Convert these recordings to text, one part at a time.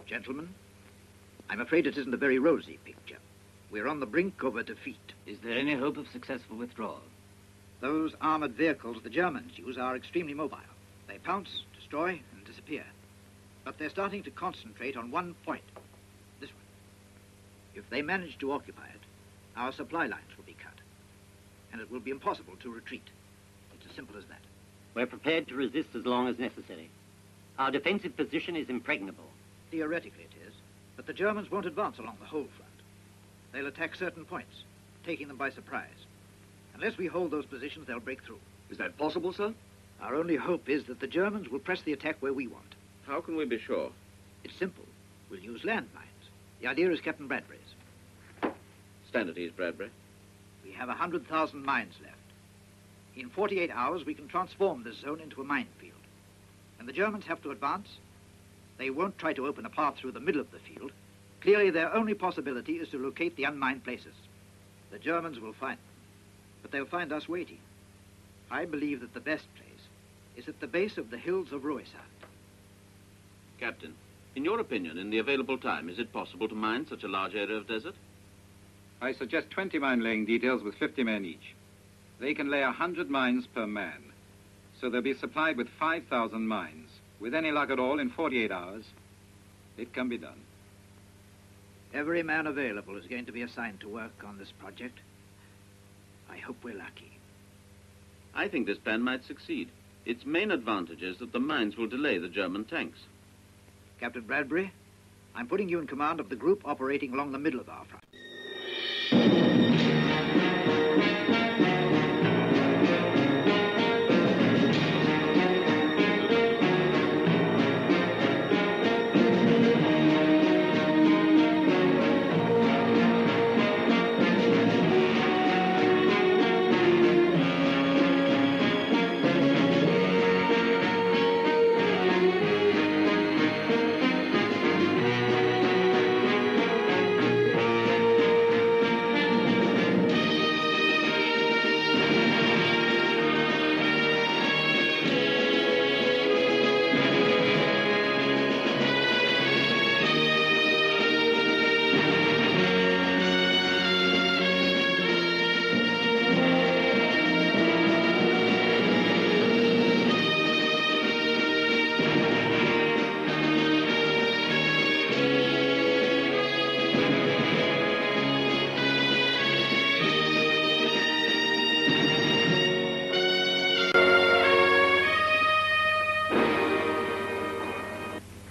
Gentlemen, I'm afraid it isn't a very rosy picture. We're on the brink of a defeat. Is there any hope of successful withdrawal? Those armored vehicles the Germans use are extremely mobile. They pounce, destroy, and disappear. But they're starting to concentrate on one point. This one. If they manage to occupy it, our supply lines will be cut. And it will be impossible to retreat. It's as simple as that. We're prepared to resist as long as necessary. Our defensive position is impregnable. Theoretically it is, but the Germans won't advance along the whole front. They'll attack certain points, taking them by surprise. Unless we hold those positions, they'll break through. Is that possible, sir? Our only hope is that the Germans will press the attack where we want. How can we be sure? It's simple. We'll use landmines. The idea is Captain Bradbury's. Stand at ease, Bradbury. We have 100,000 mines left. In 48 hours, we can transform this zone into a minefield. And the Germans have to advance. They won't try to open a path through the middle of the field. Clearly, their only possibility is to locate the unmined places. The Germans will find them, but they'll find us waiting. I believe that the best place is at the base of the hills of Ruysand. Captain, in your opinion, in the available time, is it possible to mine such a large area of desert? I suggest 20 mine-laying details with 50 men each. They can lay 100 mines per man. So they'll be supplied with 5,000 mines. With any luck at all, in 48 hours, it can be done. Every man available is going to be assigned to work on this project. I hope we're lucky. I think this plan might succeed. Its main advantage is that the mines will delay the German tanks. Captain Bradbury, I'm putting you in command of the group operating along the middle of our front.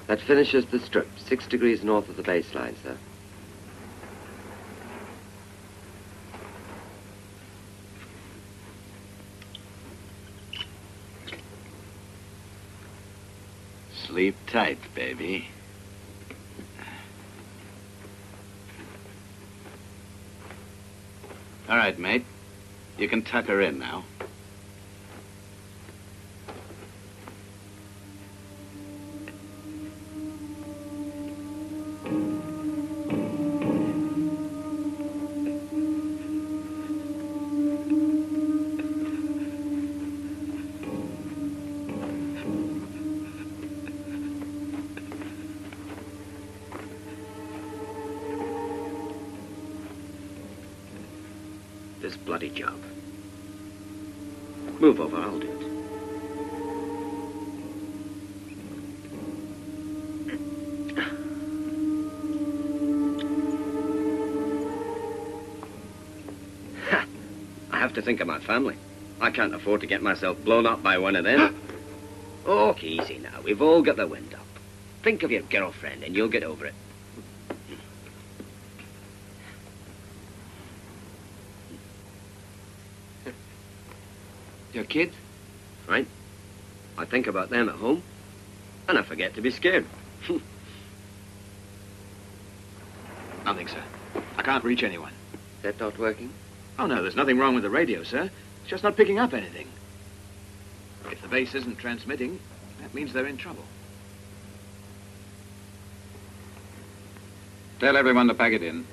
That finishes the strip, 6 degrees north of the baseline, sir. Sleep tight, baby. All right, mate. You can tuck her in now. This bloody job. Move over, I'll do it. I have to think of my family. I can't afford to get myself blown up by one of them. Oh, easy now. We've all got the wind up. Think of your girlfriend and you'll get over it. Your kids? Right? I think about them at home, and I forget to be scared. Nothing, sir. I can't reach anyone. That not working? Oh, no, there's nothing wrong with the radio, sir. It's just not picking up anything. If the base isn't transmitting, that means they're in trouble. Tell everyone to pack it in.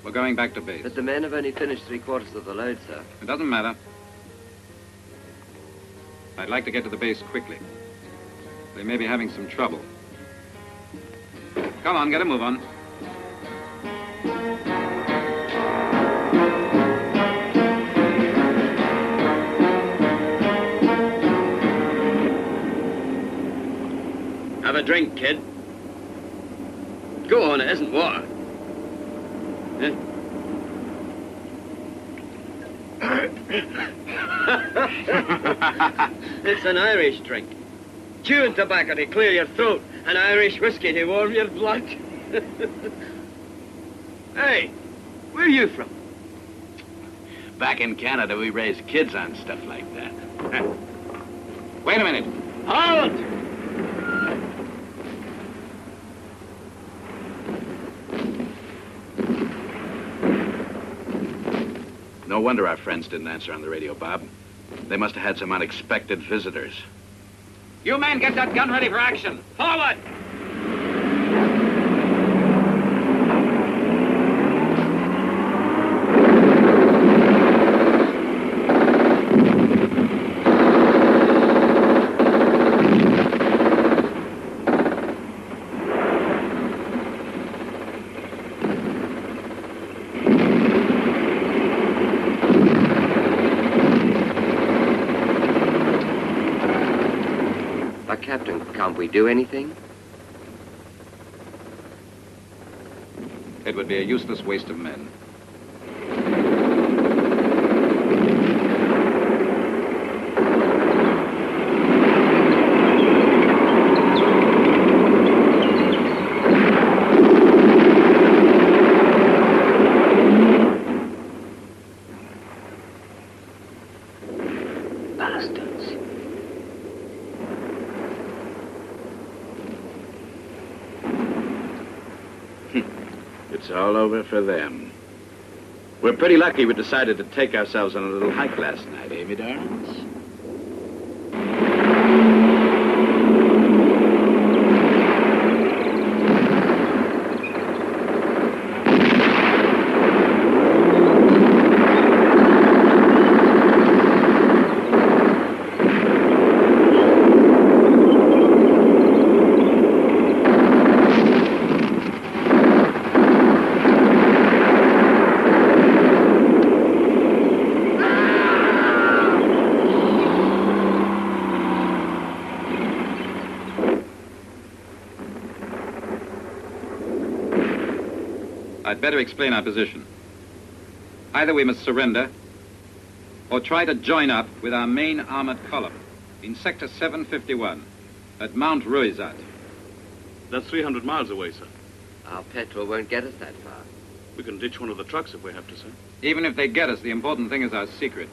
We're going back to base. But the men have only finished 3/4 of the load, sir. It doesn't matter. I'd like to get to the base quickly. They may be having some trouble. Come Come on, get a move on. Have a drink, kid. Go on, it isn't water. Eh? It's an Irish drink. Chewing tobacco to clear your throat, and Irish whiskey to warm your blood. Hey, where are you from? Back in Canada, we raise kids on stuff like that. Wait a minute. Halt! No wonder our friends didn't answer on the radio, Bob. They must have had some unexpected visitors. You men, get that gun ready for action. Forward! Captain, can't we do anything? It would be a useless waste of men. It's all over for them. We're pretty lucky we decided to take ourselves on a little hike last night, eh, me darlings? I'd better explain our position. Either we must surrender, or try to join up with our main armored column in Sector 751 at Mount Ruizat. That's 300 miles away, sir. Our petrol won't get us that far. We can ditch one of the trucks if we have to, sir. Even if they get us, the important thing is our secret.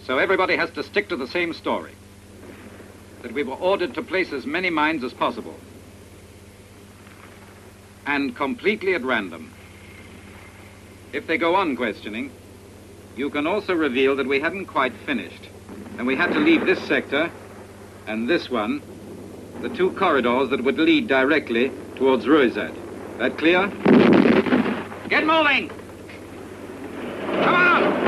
So everybody has to stick to the same story. That we were ordered to place as many mines as possible. And completely at random. If they go on questioning, you can also reveal that we hadn't quite finished. And we had to leave this sector and this one, the two corridors that would lead directly towards Ruizat. That clear? Get moving! Come on!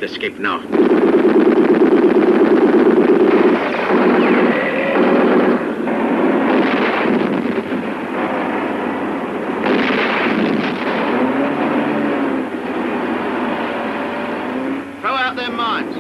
Escape now. Throw out their mines.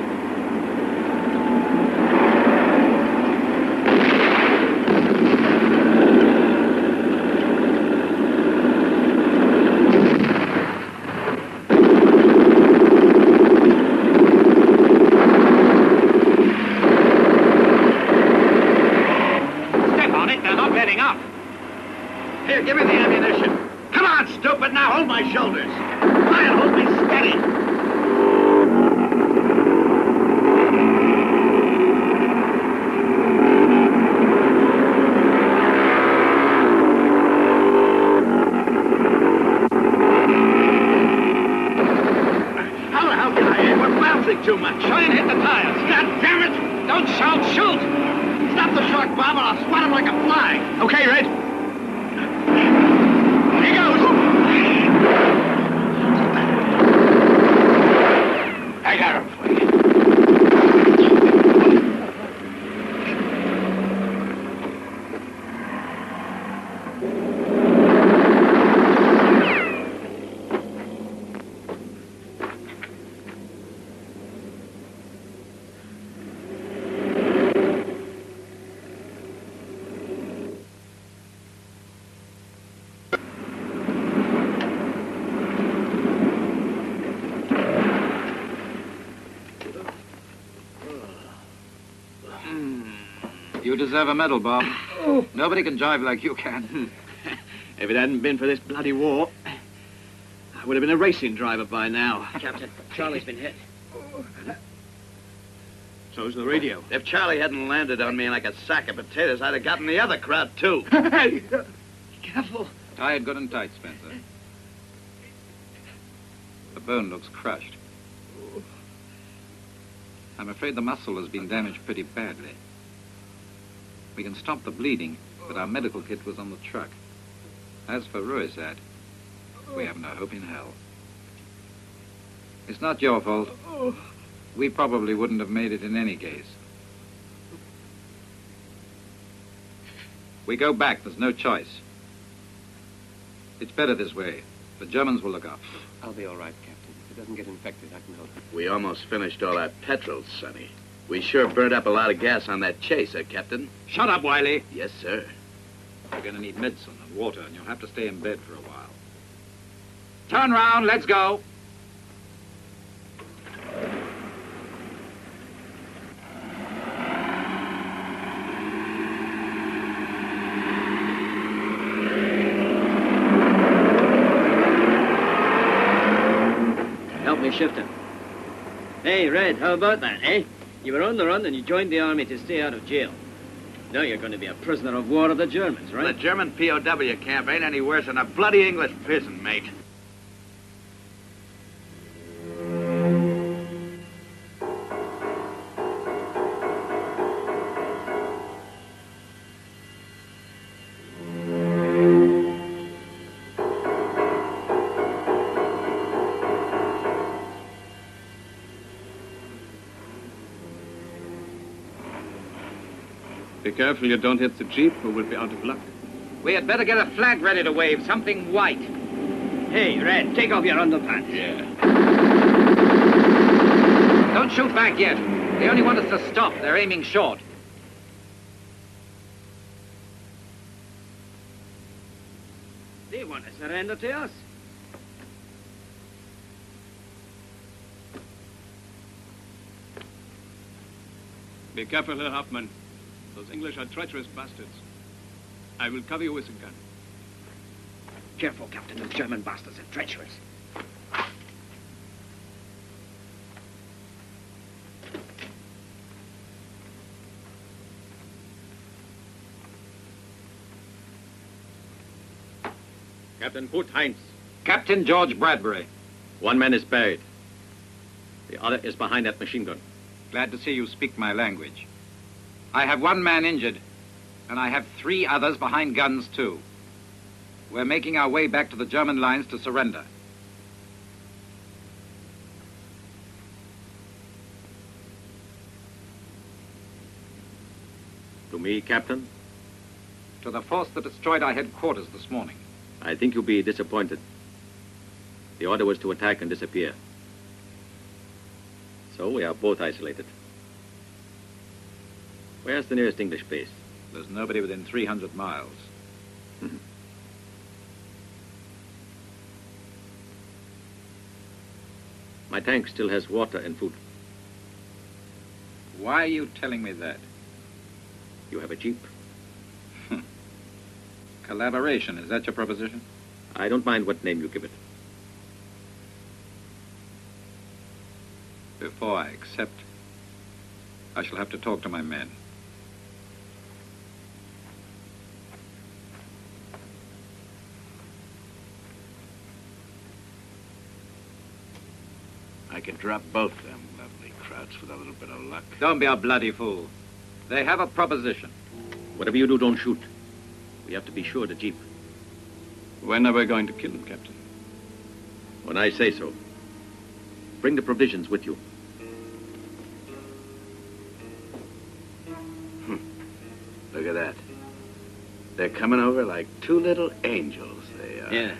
gonna hit the tires. God damn it! Don't shout, shoot! Stop the truck, Bob, or I'll swat him like a fly. Okay, Red. Here he goes. I got him for you. You deserve a medal, Bob. Nobody can drive like you can. If it hadn't been for this bloody war, I would have been a racing driver by now. Captain, Charlie's been hit. So's the radio. If Charlie hadn't landed on me like a sack of potatoes, I'd have gotten the other crowd, too. Careful. Tie it good and tight, Spencer. The bone looks crushed. I'm afraid the muscle has been damaged pretty badly. We can stop the bleeding, but our medical kit was on the truck. As for Ruizat, we have no hope in hell. It's not your fault. We probably wouldn't have made it in any case. We go back. There's no choice. It's better this way. The Germans will look up. I'll be all right, Captain. If it doesn't get infected, I can help you. We almost finished all our petrol, Sonny. We sure burned up a lot of gas on that chase, Captain? Shut up, Wiley. Yes, sir. You're going to need medicine and water, and you'll have to stay in bed for a while. Turn round. Let's go. Help me shift him. Hey, Red, how about that, eh? You were on the run and you joined the army to stay out of jail. Now you're going to be a prisoner of war of the Germans, right? The German POW camp ain't any worse than a bloody English prison, mate. Be careful you don't hit the jeep or we'll be out of luck. We had better get a flag ready to wave, something white. Hey, Red, take off your underpants. Yeah. Don't shoot back yet. They only want us to stop. They're aiming short. They want to surrender to us. Be careful, Herr Hauptmann. Those English are treacherous bastards. I will cover you with a gun. Careful, Captain. Those German bastards are treacherous. Captain, put Heinz. Captain George Bradbury. One man is buried. The other is behind that machine gun. Glad to see you speak my language. I have one man injured, and I have 3 others behind guns, too. We're making our way back to the German lines to surrender. To me, Captain? To the force that destroyed our headquarters this morning. I think you'll be disappointed. The order was to attack and disappear. So we are both isolated. Where's the nearest English base? There's nobody within 300 miles. My tank still has water and food. Why are you telling me that? You have a jeep? Collaboration, is that your proposition? I don't mind what name you give it. Before I accept, I shall have to talk to my men. I could drop both them lovely crowd. perhaps with a little bit of luck. Don't be a bloody fool. They have a proposition. Whatever you do, don't shoot. We have to be sure of the jeep. When are we going to kill him, Captain? When I say so. Bring the provisions with you. Look at that. They're coming over like two little angels, they are. Yeah.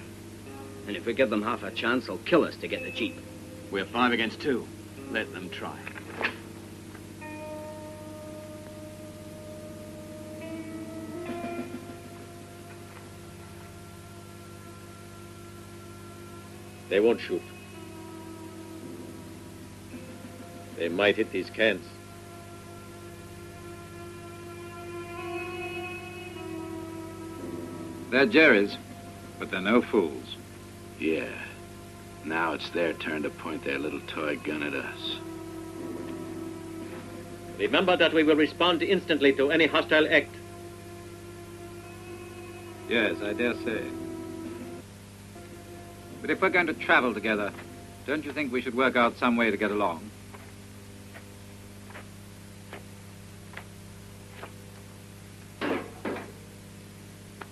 And if we give them half a chance, they'll kill us to get the jeep. We're 5 against 2. Let them try. They won't shoot. They might hit these cans. They're Jerry's, but they're no fools. Yeah. Now it's their turn to point their little toy gun at us. Remember that we will respond instantly to any hostile act. Yes, I dare say. But if we're going to travel together, don't you think we should work out some way to get along?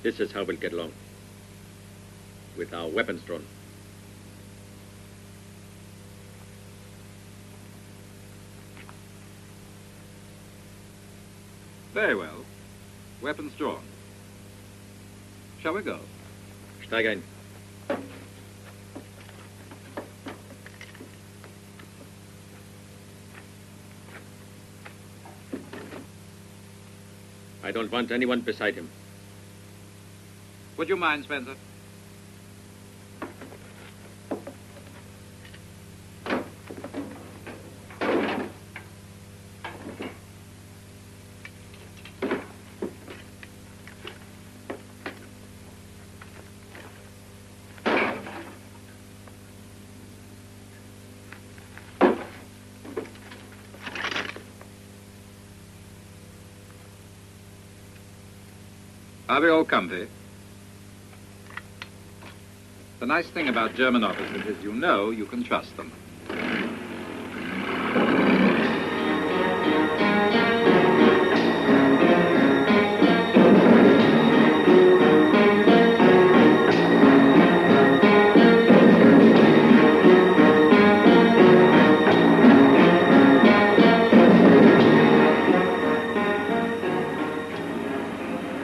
This is how we'll get along. With our weapons drawn. Very well. Weapons drawn. Shall we go? Steig ein. I don't want anyone beside him. Would you mind, Spencer? Are we all comfy? The nice thing about German officers is you know you can trust them.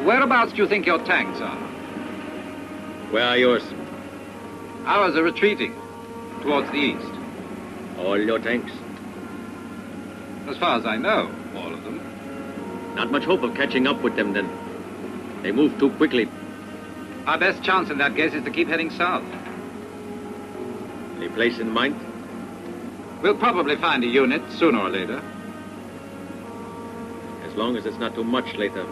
Whereabouts do you think your tanks are? Where are yours? Ours are retreating towards the east. All your tanks? As far as I know, all of them. Not much hope of catching up with them then. They move too quickly. Our best chance in that case is to keep heading south. Any place in mind? We'll probably find a unit sooner or later. As long as it's not too much later.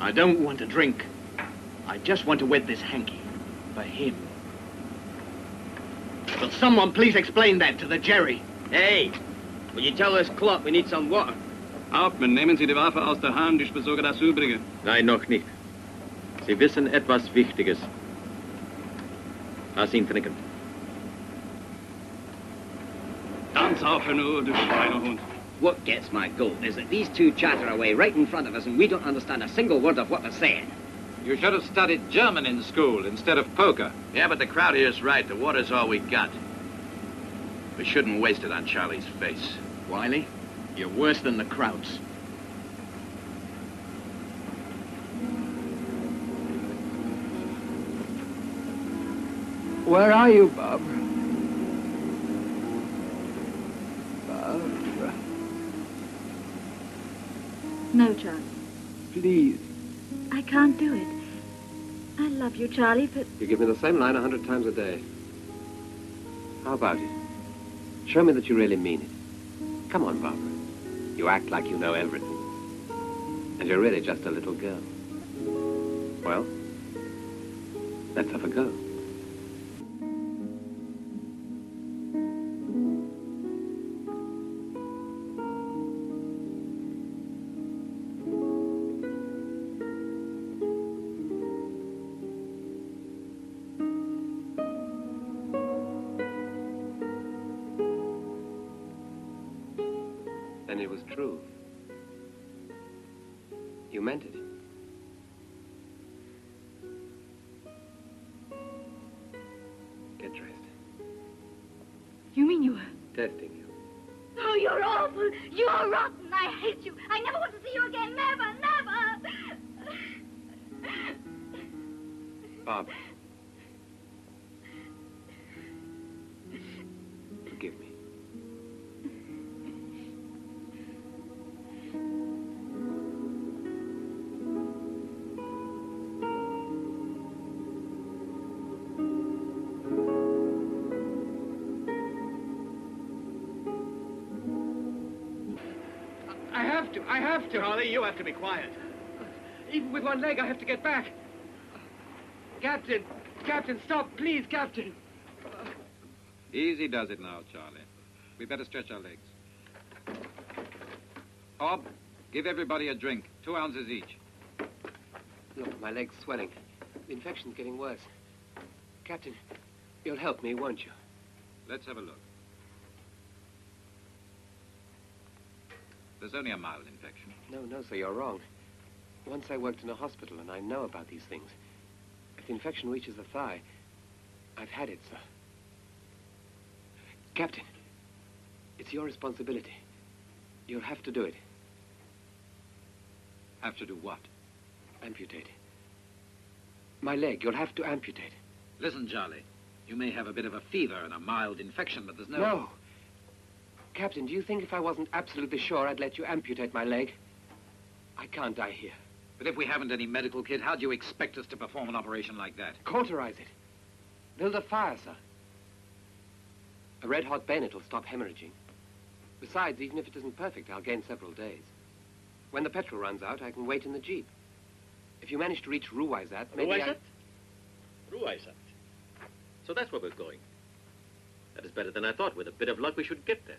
I don't want to drink. I just want to wet this hanky. For him. Will someone please explain that to the Jerry? Hey, will you tell this clock we need some water? Hauptmann, nehmen Sie die Waffe aus der Hand, ich besorge das Übrige. Nein, noch nicht. Sie wissen etwas Wichtiges. Lass ihn trinken. Ganz auf nur, du Schweinehund. What gets my goat is that these two chatter away right in front of us and we don't understand a single word of what they're saying. You should have studied German in school instead of poker. Yeah, but the crowd here's right. The water's all we got. We shouldn't waste it on Charlie's face. Wiley, you're worse than the Krauts. Where are you, Bob? Bob? No, Charlie. Please. I can't do it. I love you, Charlie, but... You give me the same line 100 times a day. How about it? Show me that you really mean it. Come on, Barbara. You act like you know everything. And you're really just a little girl. Well, let's have a go. Then it was true. You meant it. Get dressed. You mean you were... Testing you. Oh, you're awful. You're rotten. I hate you. I never want to see you again. Never, never. Barbara. Forgive me. I have to. Charlie, you have to be quiet. Even with one leg, I have to get back. Captain! Captain, stop, please, Captain! Easy does it now, Charlie. We better stretch our legs. Bob, give everybody a drink. 2 ounces each. Look, my leg's swelling. The infection's getting worse. Captain, you'll help me, won't you? Let's have a look. There's only a mild infection. No, sir, you're wrong. Once I worked in a hospital, and I know about these things. If the infection reaches the thigh, I've had it, sir. Captain, it's your responsibility. You'll have to do it. Have to do what? Amputate. My leg, you'll have to amputate. Listen, Charlie. You may have a bit of a fever and a mild infection, but there's no... No. Captain, do you think if I wasn't absolutely sure I'd let you amputate my leg? I can't die here. But if we haven't any medical kit, how do you expect us to perform an operation like that? Cauterize it. Build a fire, sir. A red-hot bayonet will stop hemorrhaging. Besides, even if it isn't perfect, I'll gain several days. When the petrol runs out, I can wait in the Jeep. If you manage to reach Ruwaizat, maybe Ruwaizat? Ruwaizat. So that's where we're going. That is better than I thought. With a bit of luck, we should get there.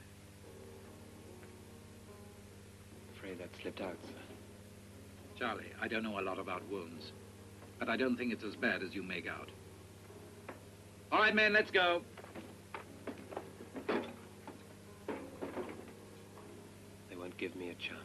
Afraid that slipped out, sir. Charlie, I don't know a lot about wounds, but I don't think it's as bad as you make out. All right, men, let's go. They won't give me a chance.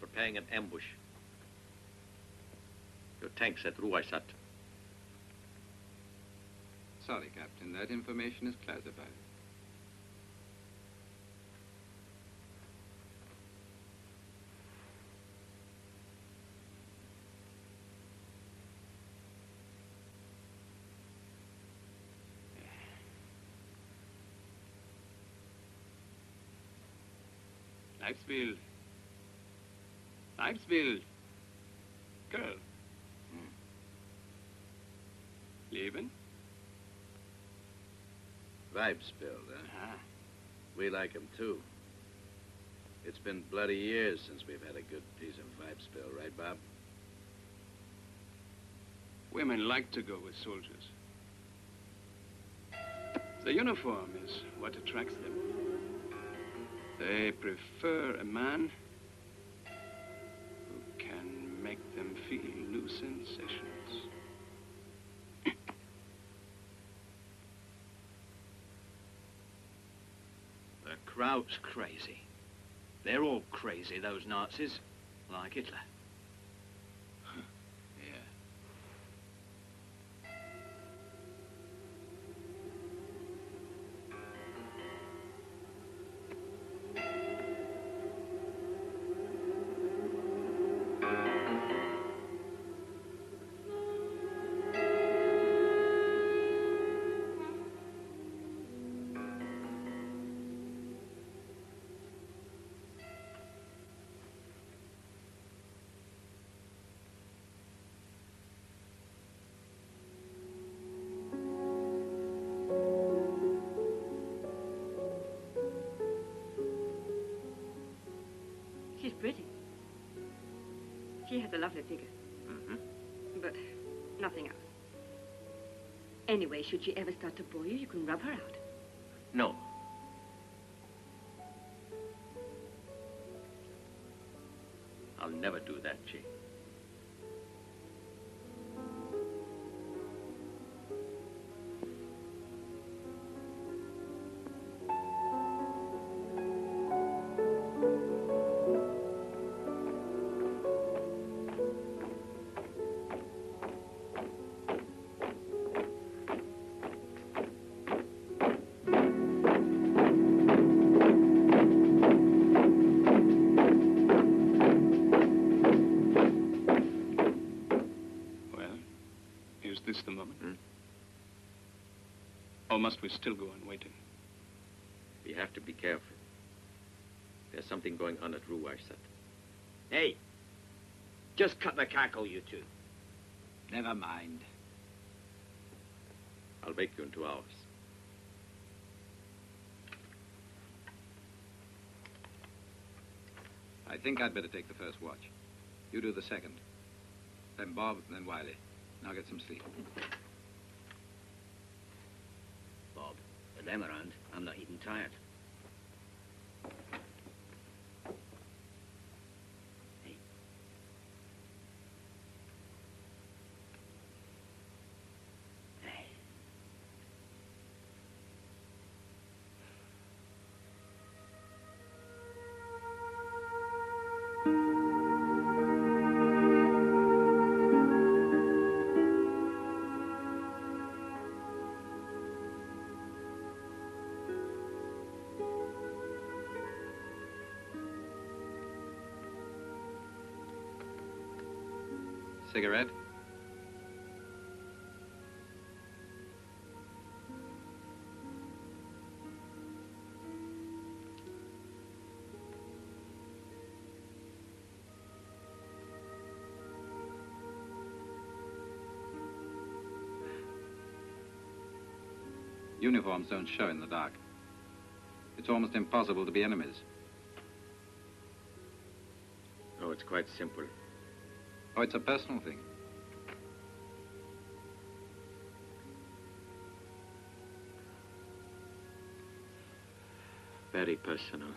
Preparing an ambush. Your tank's at Ruwaizat. Sorry, Captain. That information is classified. Leibsbild. Leibsbild. Girl. Leben? Weibsbild, huh? We like him, too. It's been bloody years since we've had a good piece of Weibsbild, right, Bob? Women like to go with soldiers. The uniform is what attracts them. They prefer a man who can make them feel new sensations. The crowd's crazy. They're all crazy, those Nazis, like Hitler. She's pretty. She has a lovely figure. Mm-hmm. But nothing else. Anyway, should she ever start to bore you, you can rub her out. No. I'll never do that, Chief. Is this the moment? Or must we still go on waiting? We have to be careful. There's something going on at Ruwaisat. Hey, just cut the cackle, you two. Never mind. I'll wake you in 2 hours. I think I'd better take the first watch. You do the second. Then Bob, then Wiley. Now get some sleep. Bob, with them around, I'm not even tired. Hey. Hey. Cigarette? Uniforms don't show in the dark. It's almost impossible to be enemies. Oh, it's quite simple. Oh, it's a personal thing. Very personal.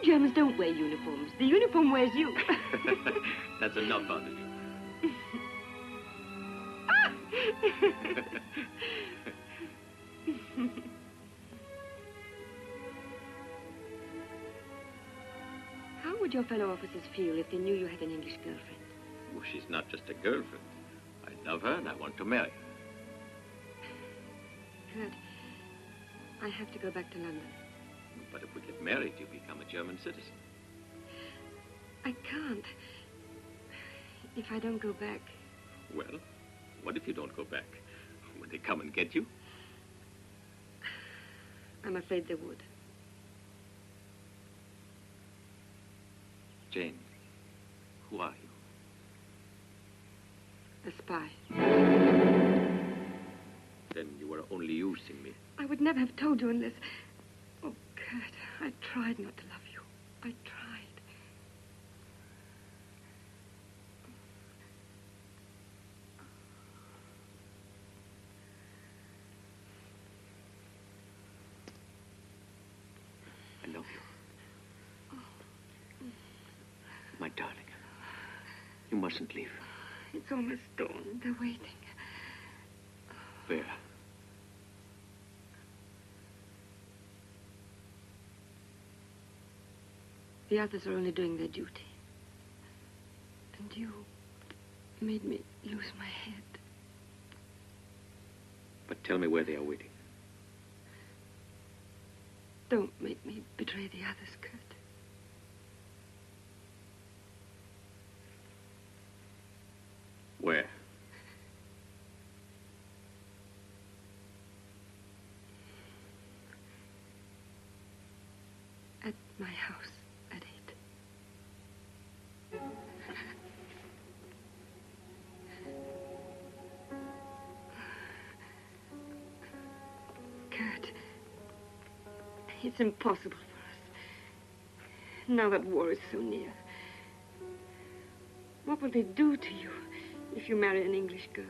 Germans don't wear uniforms. The uniform wears you. That's enough out of you. How would your fellow officers feel if they knew you had an English girlfriend? Oh, she's not just a girlfriend. I love her and I want to marry her. Kurt, I have to go back to London. But if we get married, you become a German citizen. I can't. If I don't go back. Well, what if you don't go back? Would they come and get you? I'm afraid they would. Jane, who are you? A spy. Then you were only using me. I would never have told you unless... Oh, Kurt, I tried not to love you. I tried. I love you. My darling, you mustn't leave. It's almost dawn. They're waiting. Where? The others are only doing their duty. And you made me lose my head. But tell me where they are waiting. Don't make me betray the others, Kurt. Where? At my house at 8. Kurt, it's impossible for us. Now that war is so near. What will they do to you if you marry an English girl?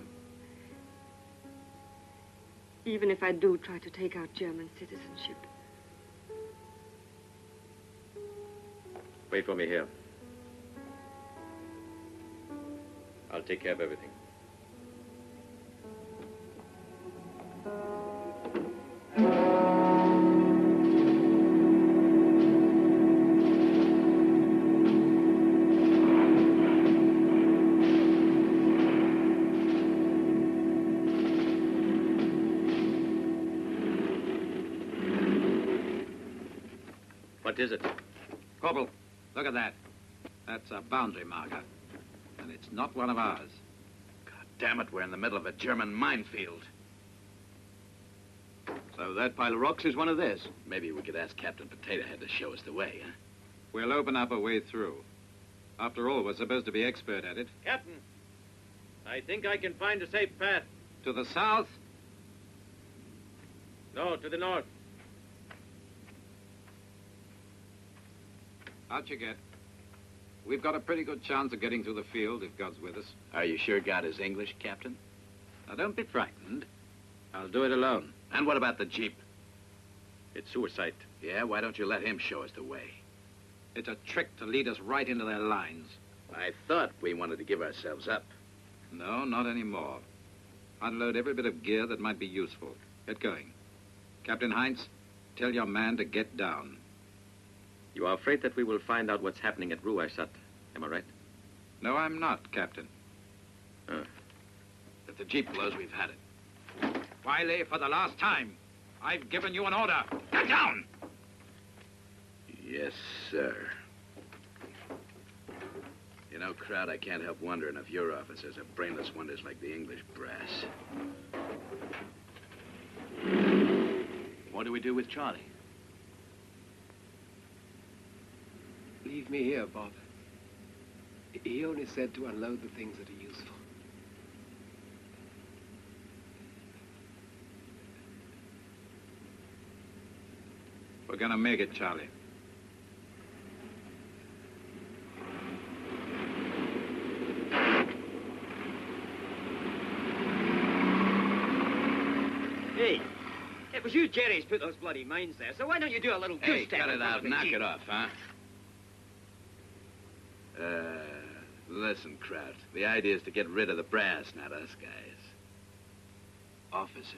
Even if I do try to take out German citizenship. Wait for me here. I'll take care of everything. What is it? Corporal, look at that. That's a boundary marker. And it's not one of ours. God damn it, we're in the middle of a German minefield. So that pile of rocks is one of theirs. Maybe we could ask Captain Potato Head to show us the way, huh? We'll open up a way through. After all, we're supposed to be expert at it. Captain, I think I can find a safe path. To the south? No, to the north. Out you get. We've got a pretty good chance of getting through the field if God's with us. Are you sure God is English, Captain? Now, don't be frightened. I'll do it alone. And what about the Jeep? It's suicide. Yeah, why don't you let him show us the way? It's a trick to lead us right into their lines. I thought we wanted to give ourselves up. No, not anymore. Unload every bit of gear that might be useful. Get going. Captain Heinz, tell your man to get down. You are afraid that we will find out what's happening at Ruaysat, am I right? No, I'm not, Captain. If the Jeep blows, we've had it. Wiley, for the last time, I've given you an order. Get down! Yes, sir. You know, Crowd, I can't help wondering if your officers are brainless wonders like the English brass. What do we do with Charlie? Leave me here, Bob. He only said to unload the things that are useful. We're gonna make it, Charlie. Hey, it was you, Jerry's put those bloody mines there, so why don't you do a little Hey, goose step cut in it front out. of the Knock Jeep? it off, huh? Listen, Kraut. The idea is to get rid of the brass, not us guys. Officers.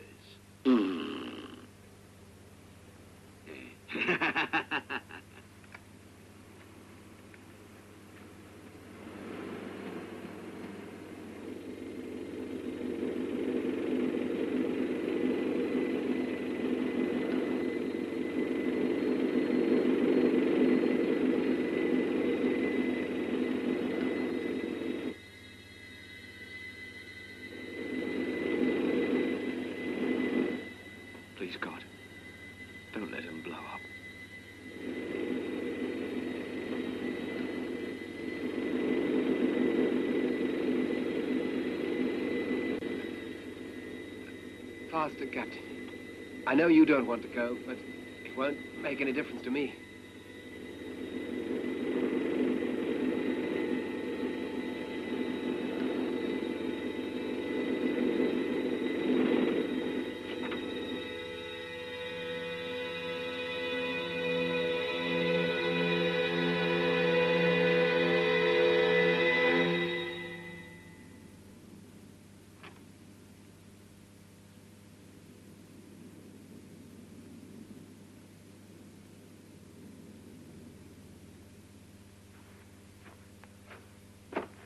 faster, Captain. I know you don't want to go, but it won't make any difference to me.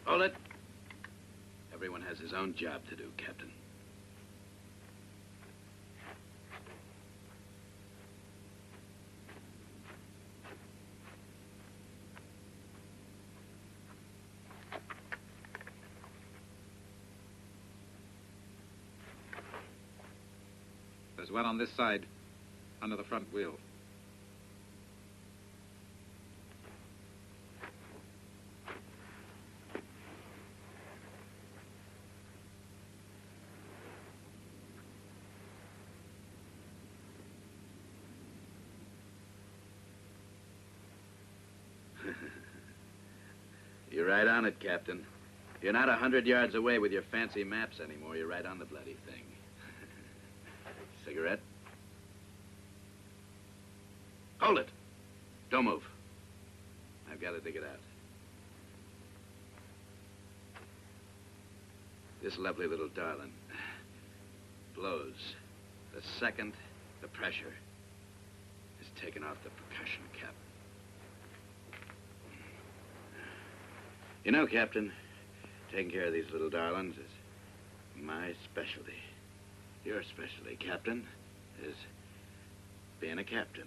Hold it. Everyone has his own job to do, Captain. There's one on this side, under the front wheel. You're right on it, Captain. You're not 100 yards away with your fancy maps anymore. You're right on the bloody thing. Cigarette? Hold it. Don't move. I've got to dig it out. This lovely little darling blows. The second the pressure is taken off the percussion cap. You know, Captain, taking care of these little darlings is my specialty. Your specialty, Captain, is being a captain.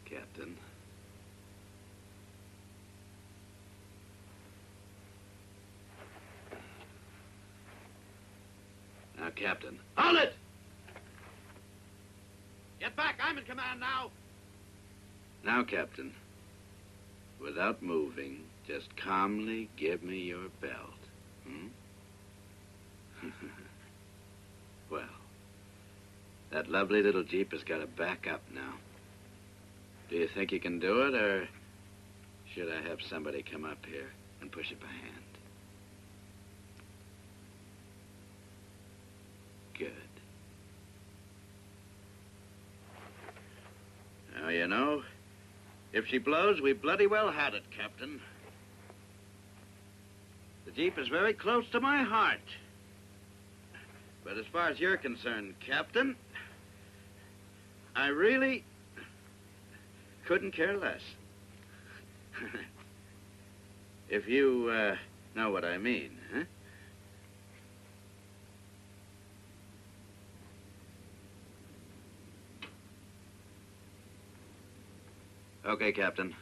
Captain. Now, Captain. Hold it! Get back. I'm in command now. Now, Captain. Without moving, just calmly give me your belt. Hmm? Well, that lovely little Jeep has got to back up now. Do you think you can do it, or should I have somebody come up here and push it by hand? Good. Now, you know, if she blows, we bloody well had it, Captain. The Jeep is very close to my heart. But as far as you're concerned, Captain, I really couldn't care less. If you know what I mean, huh? Okay, Captain.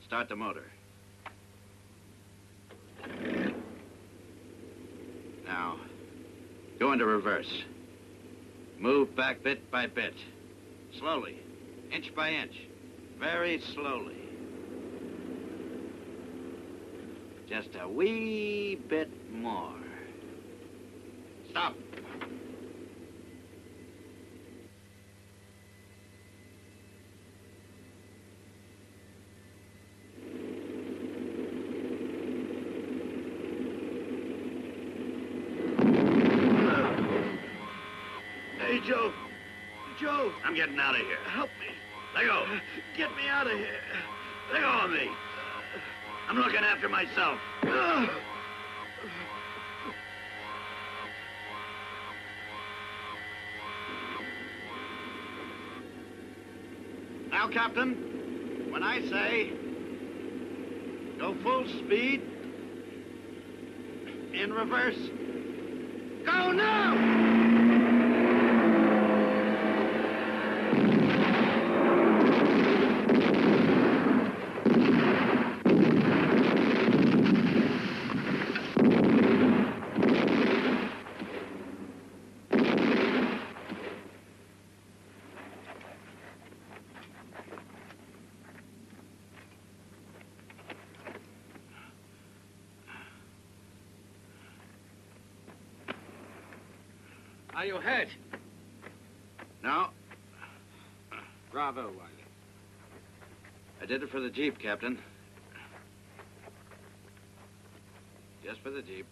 Start the motor. Now, go into reverse. Move back bit by bit. Slowly, inch by inch. Very slowly. Just a wee bit more. Stop. Hey, Joe. Joe. I'm getting out of here. Help me. Let go. Get me out of here. Let go of me. I'm looking after myself. Now, Captain, when I say go full speed in reverse, go now! Are you hurt? No. Bravo, Wiley. I did it for the Jeep, Captain. Just for the Jeep.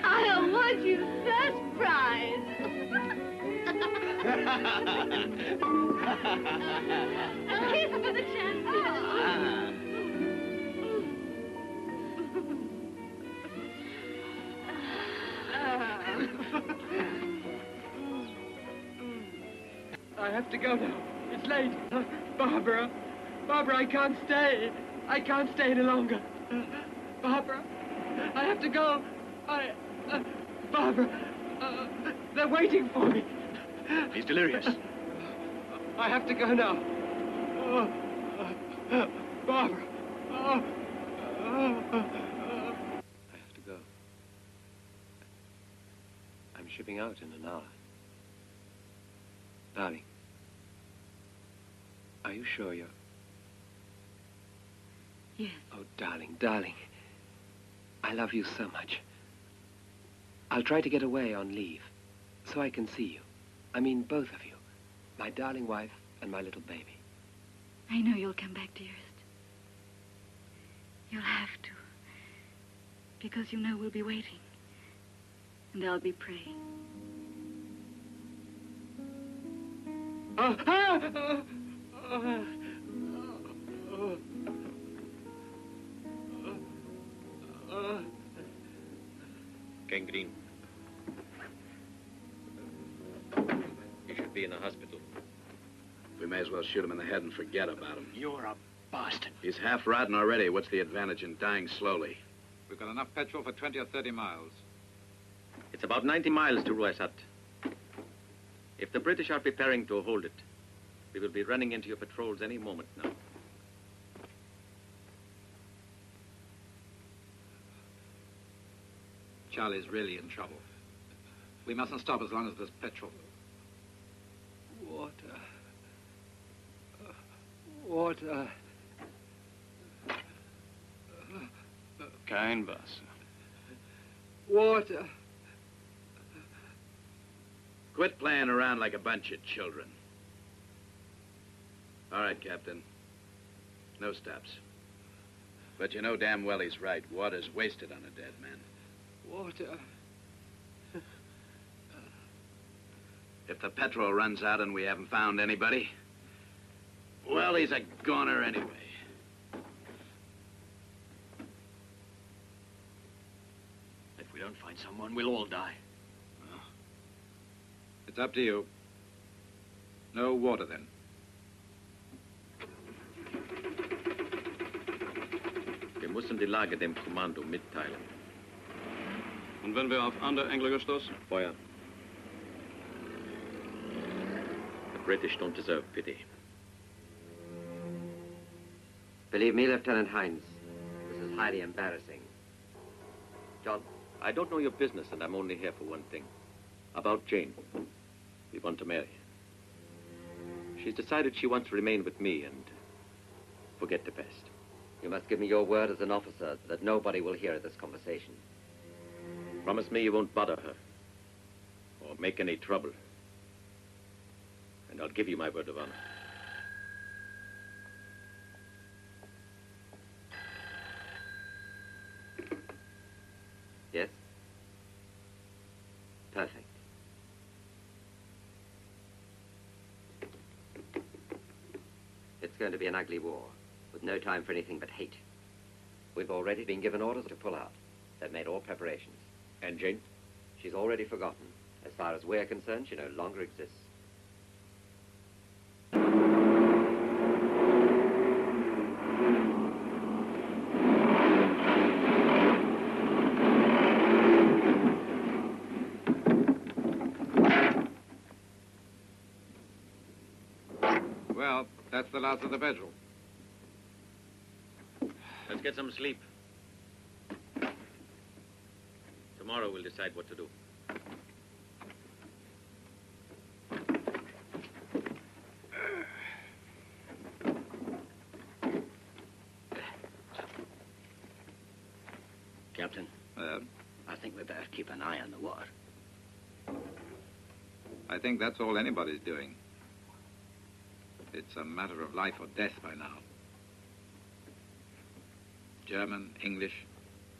I want you first prize. A kiss for the champion. I have to go now. It's late. Barbara. Barbara, I can't stay. I can't stay any longer. Barbara, I have to go. Barbara, they're waiting for me. He's delirious. I have to go now. Barbara. I have to go. I'm shipping out in an hour. Darling, are you sure you're... Yes. Oh, darling, darling. I love you so much. I'll try to get away on leave, so I can see you. I mean, both of you. My darling wife and my little baby. I know you'll come back, dearest. You'll have to. Because you know we'll be waiting. And I'll be praying. Gangrene. He should be in a hospital. We may as well shoot him in the head and forget about him. You're a bastard. He's half rotten already. What's the advantage in dying slowly? We've got enough petrol for 20 or 30 miles. It's about 90 miles to Ruaysat. If the British are preparing to hold it, we will be running into your patrols any moment now. Charlie's really in trouble. We mustn't stop as long as there's petrol. Water. Water. Kein Wasser. Water. Quit playing around like a bunch of children. All right, Captain. No stops. But you know damn well he's right. Water's wasted on a dead man. Water. If the petrol runs out and we haven't found anybody, well, he's a goner anyway. If we don't find someone, we'll all die. It's up to you. No water, then. Wir müssen die Lage dem Kommando mitteilen. Und wenn wir auf andere Engel gestoßen? Feuer. The British don't deserve pity. Believe me, Lieutenant Heinz, this is highly embarrassing. John? I don't know your business, and I'm only here for one thing. About Jane. We want to marry. She's decided she wants to remain with me and forget the past. You must give me your word as an officer that nobody will hear this conversation. Promise me you won't bother her or make any trouble. And I'll give you my word of honor. Yes? Perfect. It's going to be an ugly war, with no time for anything but hate. We've already been given orders to pull out. They've made all preparations. And Jane? She's already forgotten. As far as we're concerned, she no longer exists. Well, that's the last of the bedroll. Let's get some sleep. Tomorrow we'll decide what to do. Captain, I think we better keep an eye on the water. I think that's all anybody's doing. It's a matter of life or death by now. German, English,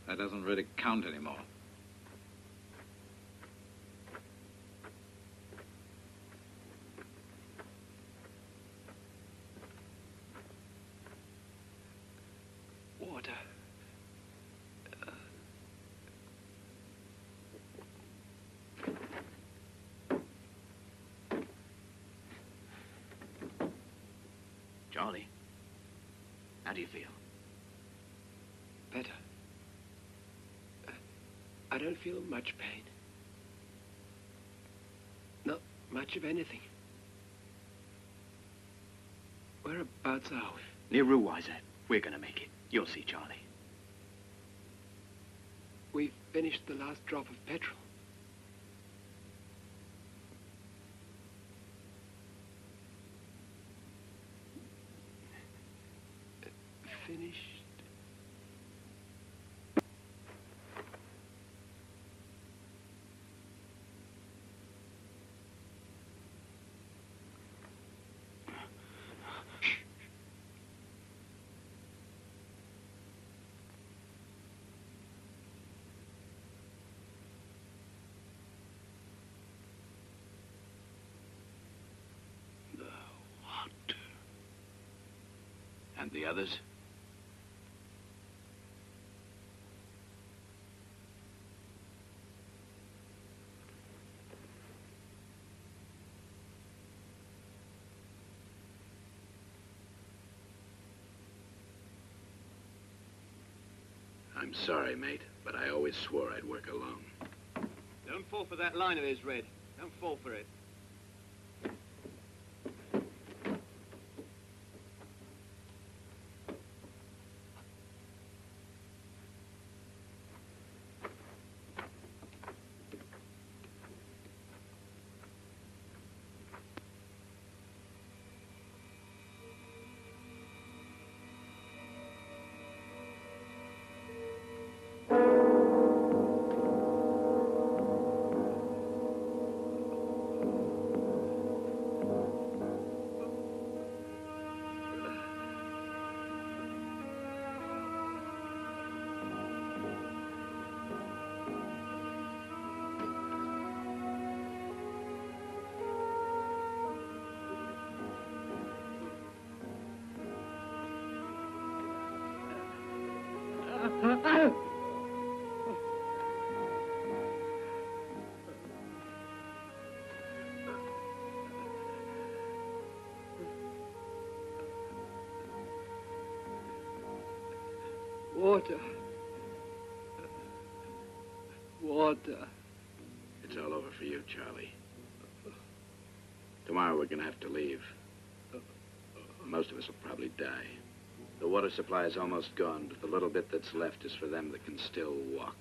that doesn't really count anymore. Water. Charlie, how do you feel? Better. I don't feel much pain. Not much of anything. Whereabouts are we? Near Ruweiser. We're going to make it. You'll see, Charlie. We've finished the last drop of petrol. Finished. And the others? I'm sorry, mate, but I always swore I'd work alone. Don't fall for that line of his, Red. Don't fall for it. Water. Water. It's all over for you, Charlie. Tomorrow we're going to have to leave. Most of us will probably die. The water supply is almost gone, but the little bit that's left is for them that can still walk.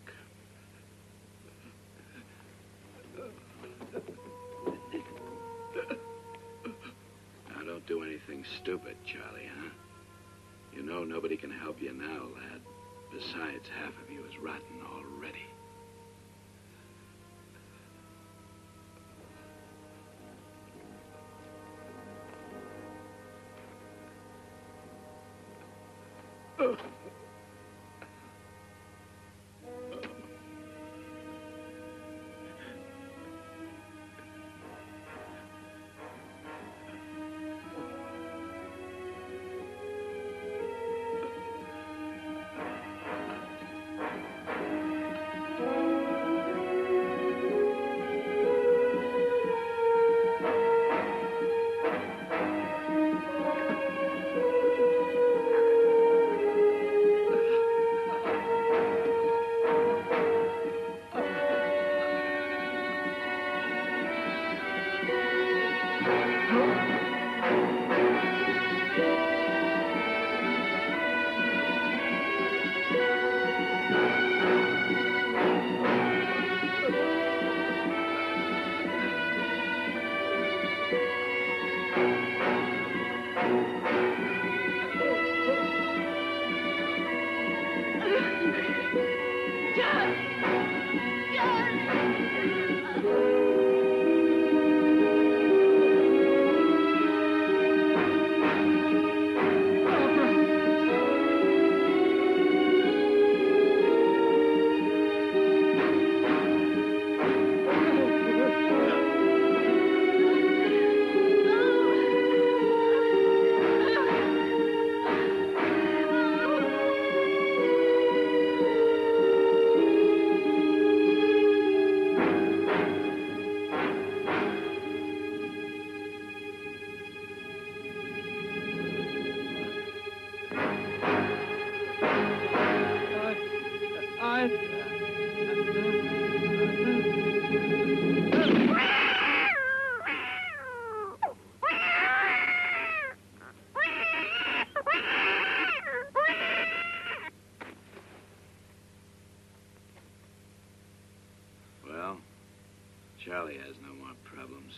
Now, don't do anything stupid, Charlie, huh? You know nobody can help you now, lad. Besides, half of you is rotten already. I... Well, Charlie has no more problems.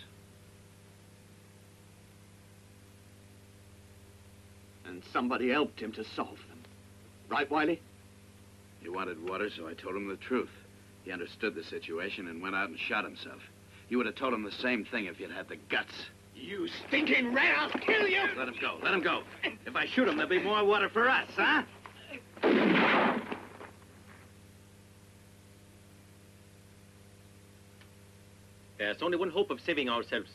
And somebody helped him to solve them. Right, Wiley? He wanted water, so I told him the truth. He understood the situation and went out and shot himself. You would have told him the same thing if you'd had the guts. You stinking rat, I'll kill you! Let him go. Let him go. If I shoot him, there'll be more water for us, huh? There's only one hope of saving ourselves.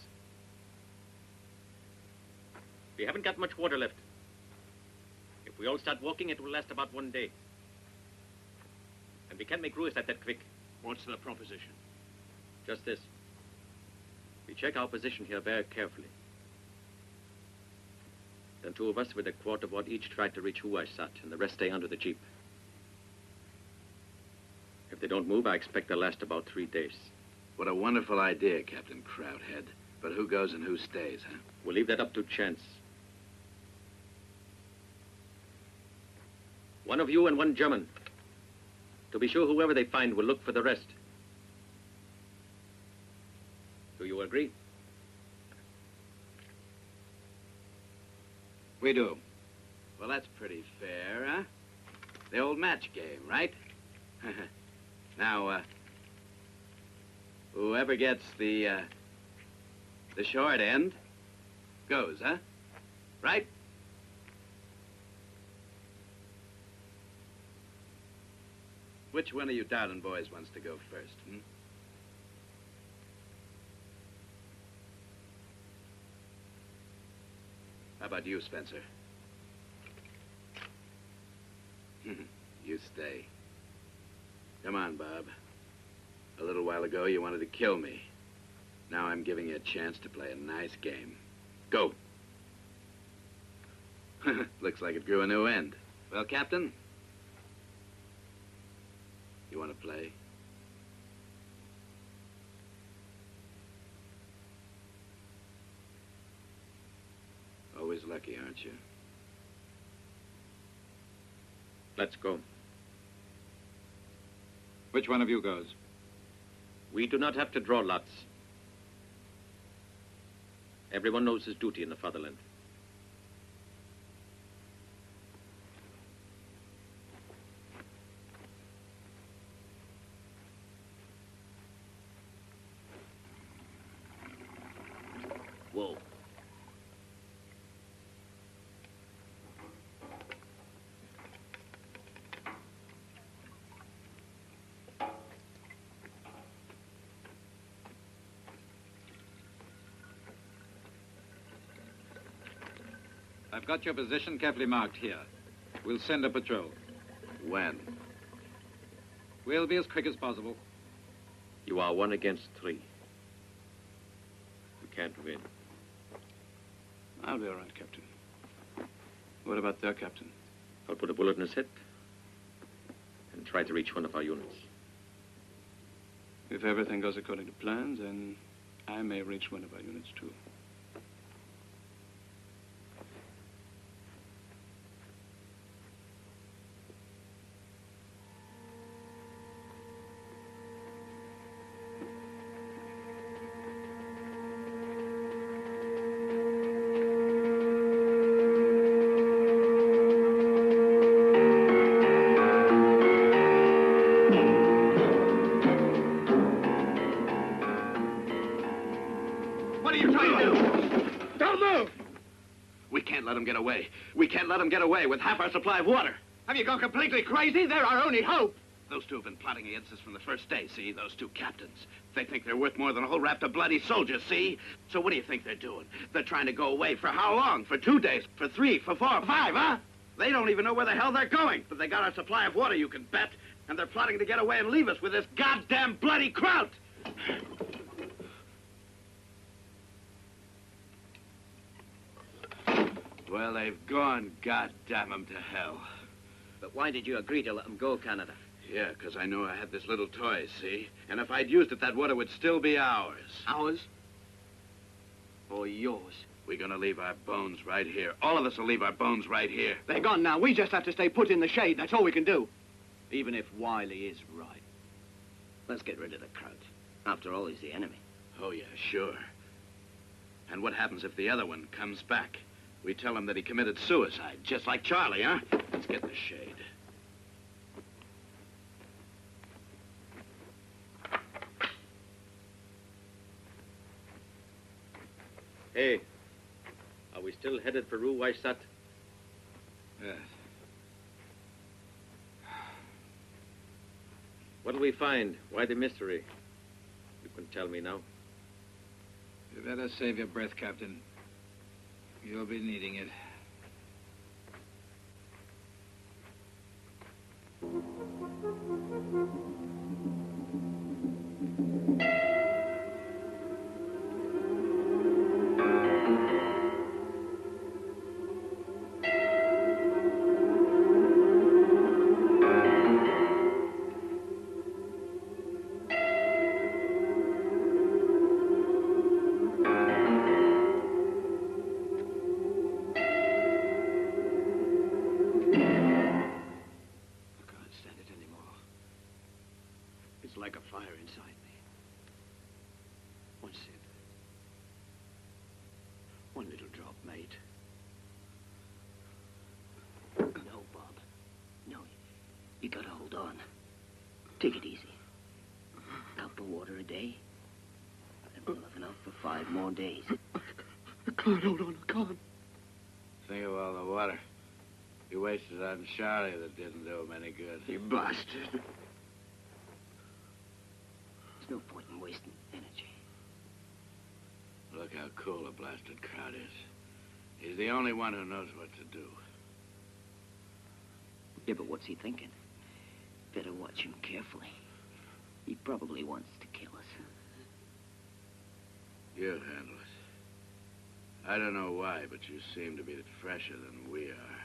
We haven't got much water left. If we all start walking, it will last about 1 day. And we can't make ruins that quick. What's the proposition? Just this. We check our position here very carefully. Then 2 of us with a quart of water each try to reach Huaysat, and the rest stay under the jeep. If they don't move, I expect they'll last about 3 days. What a wonderful idea, Captain Krauthead. But who goes and who stays, huh? We'll leave that up to chance. 1 of you and 1 German. To be sure, whoever they find will look for the rest. Do you agree? We do. Well, that's pretty fair, huh? The old match game, right? Now, whoever gets the short end goes, huh? Right? Which one of you Dowden boys wants to go first, hmm? How about you, Spencer? You stay. Come on, Bob. A little while ago, you wanted to kill me. Now I'm giving you a chance to play a nice game. Go. Looks like it grew a new end. Well, Captain? You want to play? Always lucky, aren't you? Let's go. Which one of you goes? We do not have to draw lots. Everyone knows his duty in the fatherland. Whoa. I've got your position carefully marked here. We'll send a patrol. When? We'll be as quick as possible. You are 1 against 3. You can't win. I'll be all right, Captain. What about their captain? I'll put a bullet in his head and try to reach one of our units. If everything goes according to plan, then I may reach one of our units, too. We can't let them get away with half our supply of water. Have you gone completely crazy? They're our only hope. Those 2 have been plotting against us from the first day, see? Those 2 captains. They think they're worth more than a whole raft of bloody soldiers, see? So what do you think they're doing? They're trying to go away for how long? For 2 days? For 3? For 4? 5, huh? They don't even know where the hell they're going. But they got our supply of water, you can bet. And they're plotting to get away and leave us with this goddamn bloody kraut. Well, they've gone, goddamn them, to hell. But why did you agree to let them go, Canada? Yeah, because I know I had this little toy, see? And if I'd used it, that water would still be ours. Ours? Or yours? We're gonna leave our bones right here. All of us will leave our bones right here. They're gone now. We just have to stay put in the shade. That's all we can do. Even if Wiley is right. Let's get rid of the Kraut. After all, he's the enemy. Oh, yeah, sure. And what happens if the other one comes back? We tell him that he committed suicide, just like Charlie, huh? Let's get in the shade. Hey, are we still headed for Rue Weissat? Yes. What'll we find? Why the mystery? You can tell me now. You better save your breath, Captain. You'll be needing it. Like a fire inside me. One sip. One little drop, mate. No, Bob. No, you gotta hold on. Take it easy. Cup of water a day. And we'll have enough for 5 more days. I can't hold on, I can't. Think of all the water you wasted on Charlie that didn't do him any good. You bastard. There's no point in wasting energy. Look how cool the blasted Kraut is. He's the only one who knows what to do. Yeah, but what's he thinking? Better watch him carefully. He probably wants to kill us. You'll handle it. I don't know why, but you seem to be fresher than we are.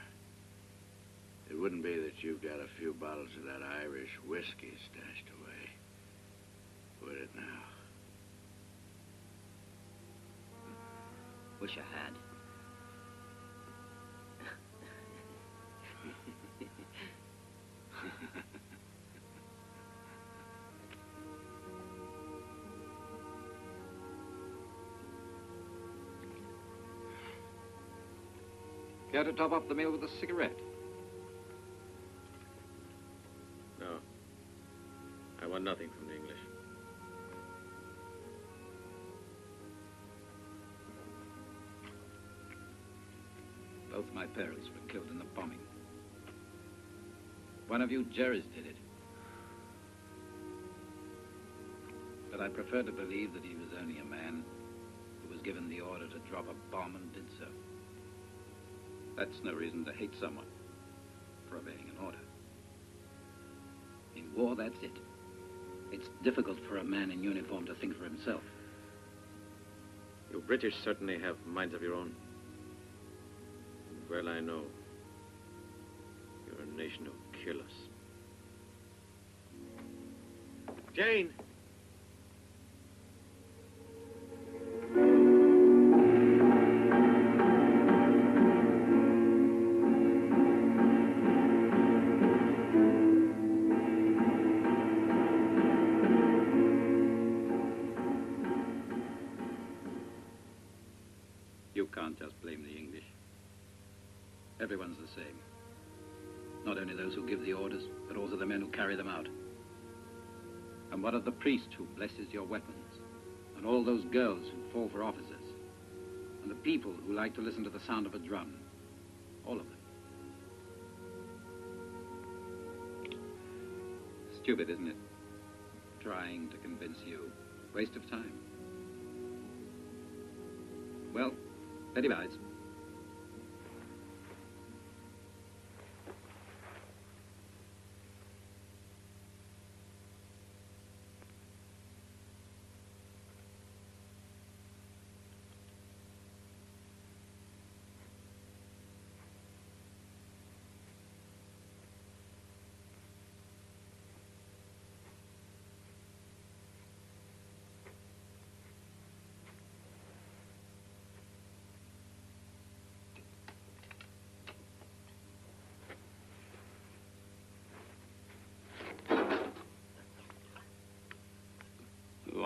It wouldn't be that you've got a few bottles of that Irish whiskey stashed away. Would it now? Wish I had. Care to top up the meal with a cigarette? No. I want nothing from the English. Both my parents were killed in the bombing. One of you Jerry's did it. But I prefer to believe that he was only a man who was given the order to drop a bomb and did so. That's no reason to hate someone for obeying an order. In war, that's it. It's difficult for a man in uniform to think for himself. You British certainly have minds of your own. Well, I know. You're a nation who kill us. Jane! You can't just blame the English. Everyone's the same. Not only those who give the orders, but also the men who carry them out. And what of the priest who blesses your weapons? And all those girls who fall for officers? And the people who like to listen to the sound of a drum? All of them. Stupid, isn't it? Trying to convince you. Waste of time. Well, Betty Bides.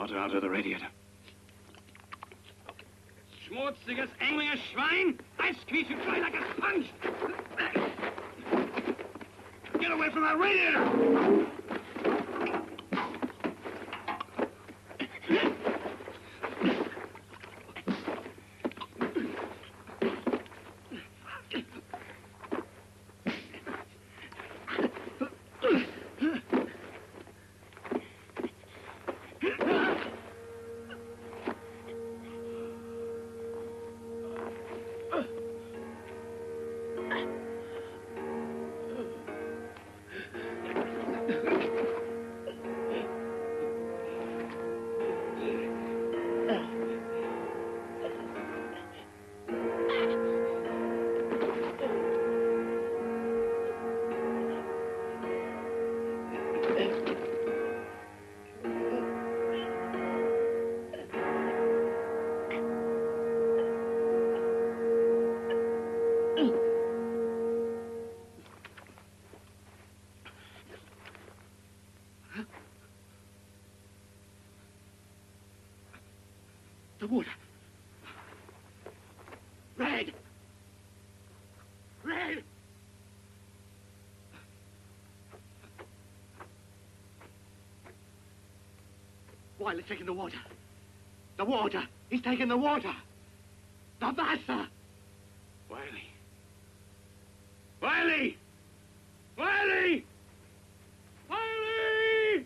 water out of the radiator. Schmutziges Englisches Schwein! I squeeze you dry like a sponge! Get away from that radiator! The water. Red! Red! Wiley's taking the water. The water! He's taking the water! The Wasser! Wiley! Wiley! Wiley! Wiley!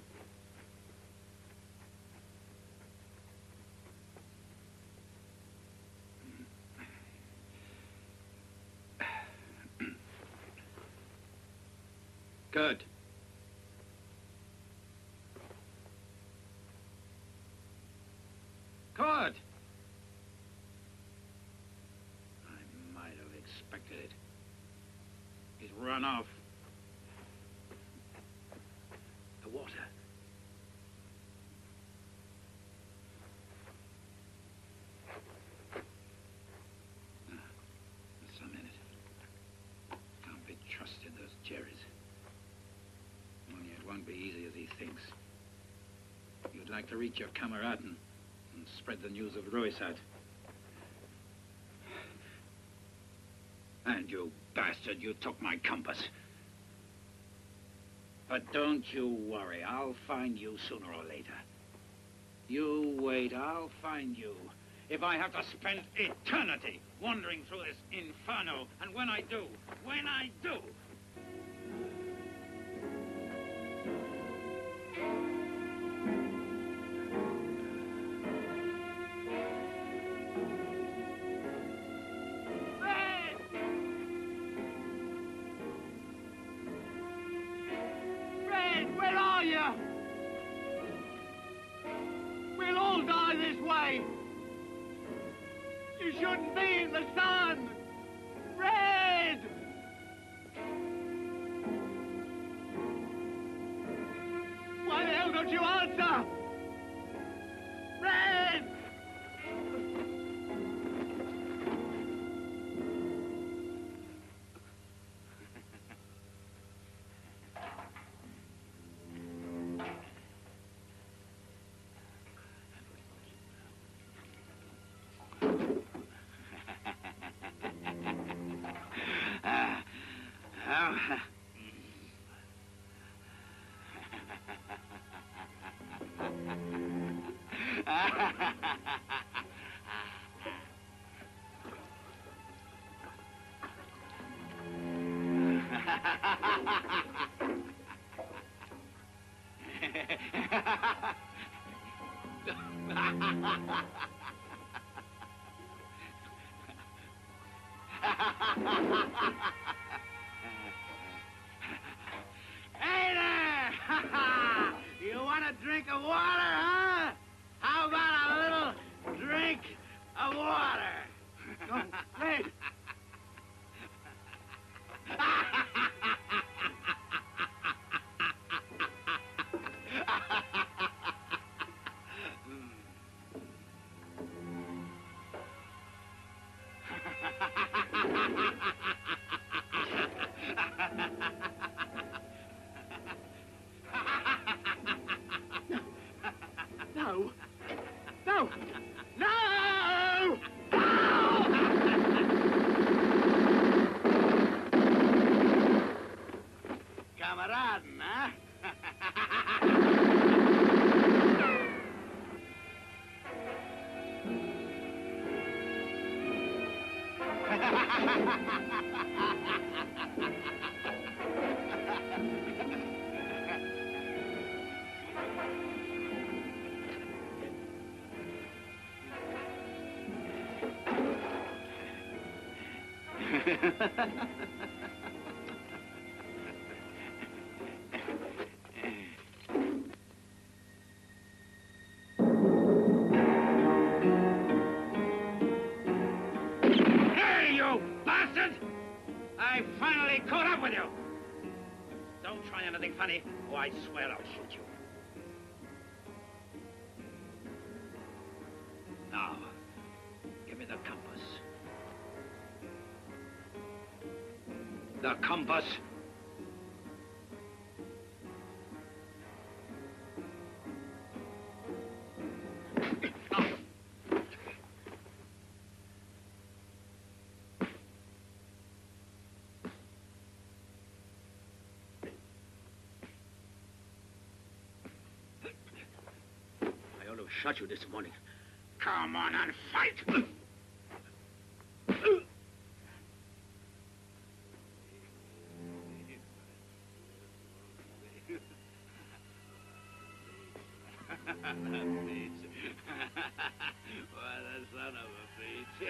Good. Good. I might have expected it. He's run off. The water. Just a minute. Can't be trusted, those Jerrys. Only it won't be easy as he thinks. You'd like to reach your Kameraden and spread the news of Ruysat. And you bastard, you took my compass. But don't you worry, I'll find you sooner or later. You wait, I'll find you. If I have to spend eternity wandering through this inferno, and when I do, Where are you? We'll all die this way. You shouldn't be in the sun. Red! Why the hell don't you answer? Red! Hey there! You want a drink of water, huh? How about a little drink of water? No, Red! No. Hey, you bastard! I finally caught up with you. Don't try anything funny, or I swear I'll shoot you. Now, give me the compass. The compass. I ought to have shot you this morning. Come on and fight! What a son of a bitch.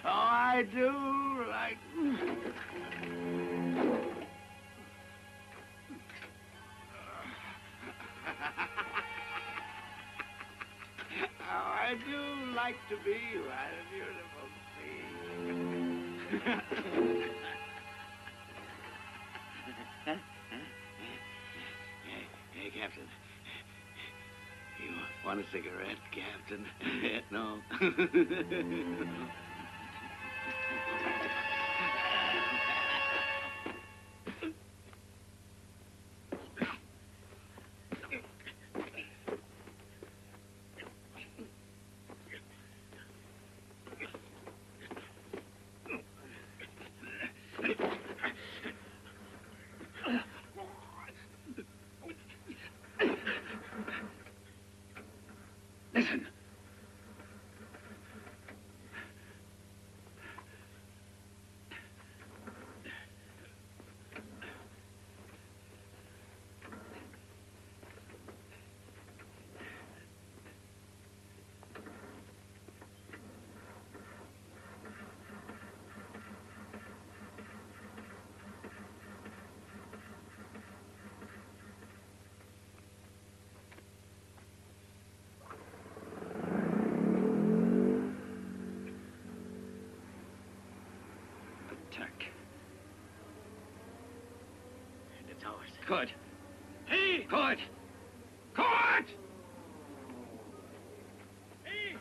Oh, I do like... Oh, I do like to be what a beautiful thing. Hey, Captain. You want a cigarette, Captain? No. Listen. It's ours. Good. Hey! Good! Good! Hey!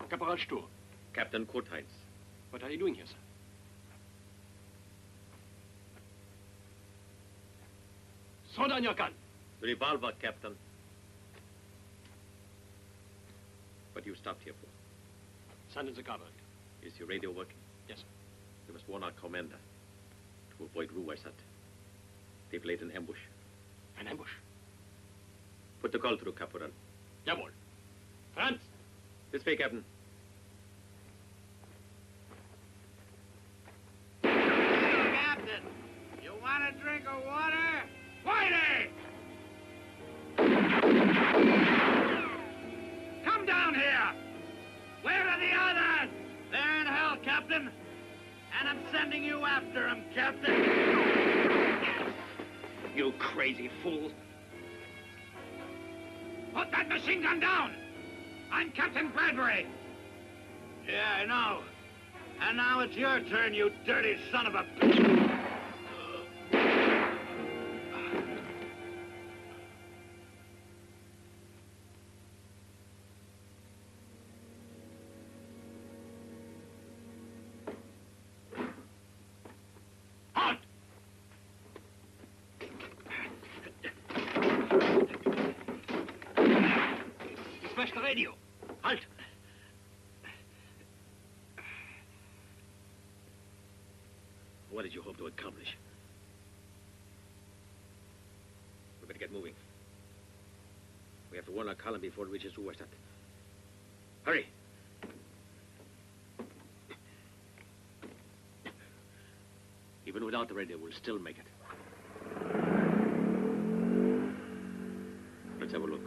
Caporal Sturr. Captain Kurt Heinz. What are you doing here, sir? Throw down your gun. The revolver, Captain. What you stopped here for? Send in the carburetor. Is your radio working? Yes, sir. You must warn our commander to avoid Ruweisat. They've laid an ambush. An ambush? Put the call through, Caporal. Jawohl. Franz! This way, Captain. Captain, you want a drink of water? Whitey! Come down here! Where are the others? They're in hell, Captain. And I'm sending you after them, Captain. You crazy fool. Put that machine gun down! I'm Captain Bradbury. Yeah, I know. And now it's your turn, you dirty son of a... Halt! You smashed the radio. Halt! What did you hope to accomplish? We better get moving. We have to warn our column before it reaches Ruweisat. Hurry. Even without the radio, we'll still make it. Let's have a look.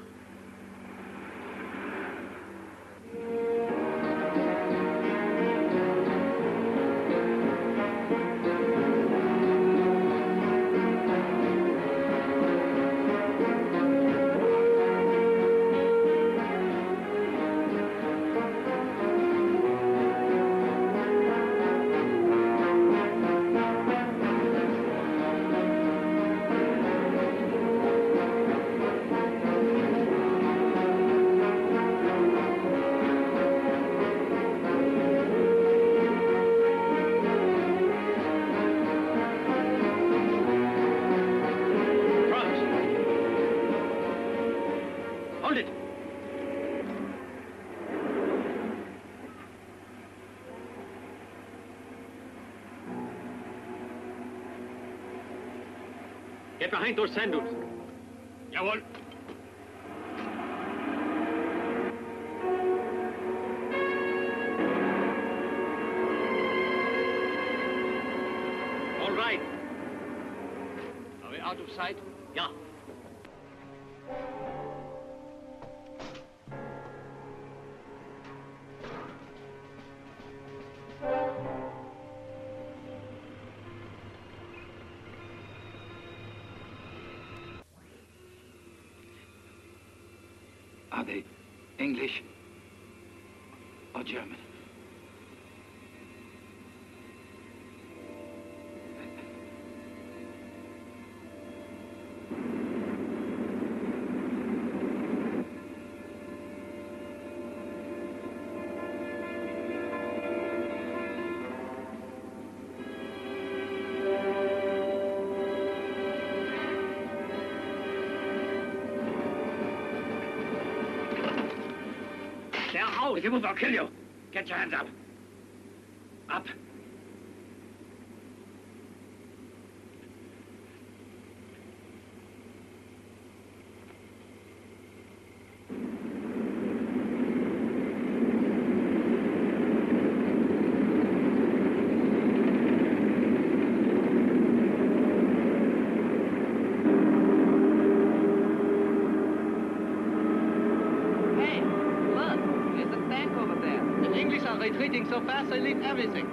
Get behind those sand dunes. Jawohl. All right. Are we out of sight? Ja. Are they English or German? If you move, I'll kill you. Get your hands up. Up. Retreating so fast they leave everything.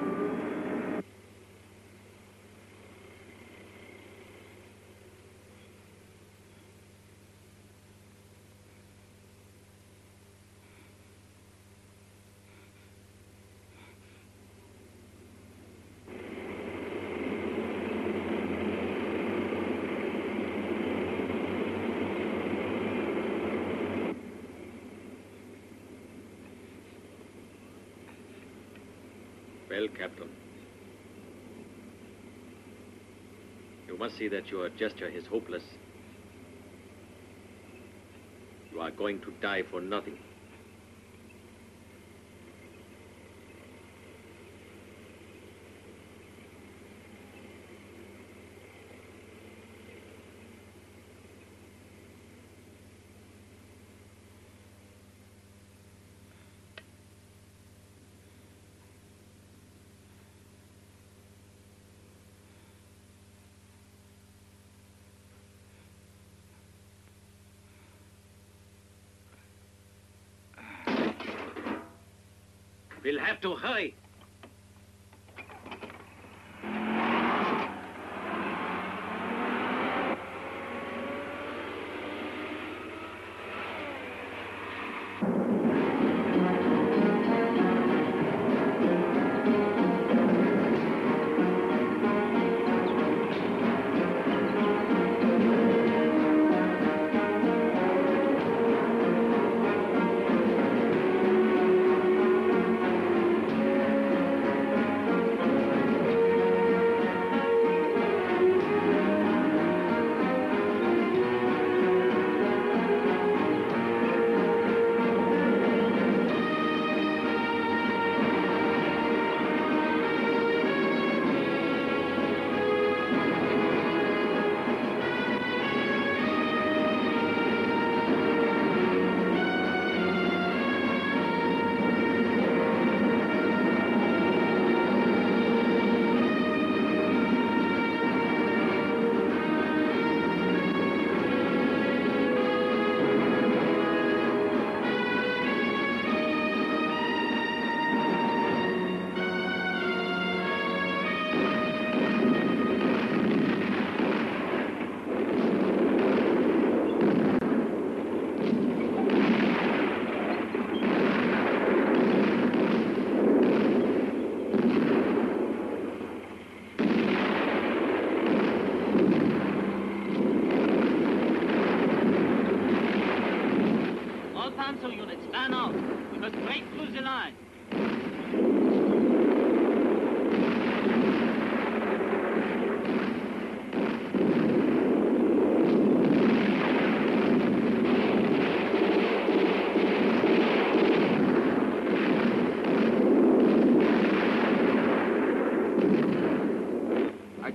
Well, Captain, you must see that your gesture is hopeless. You are going to die for nothing. We'll have to hurry.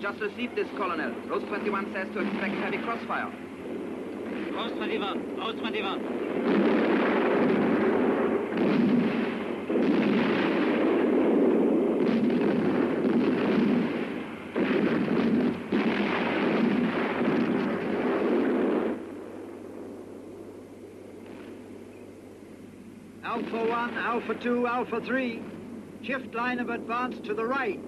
just received this, Colonel. Rose 21 says to expect heavy crossfire. Rose 21. Rose 21. Alpha 1, Alpha 2, Alpha 3. Shift line of advance to the right.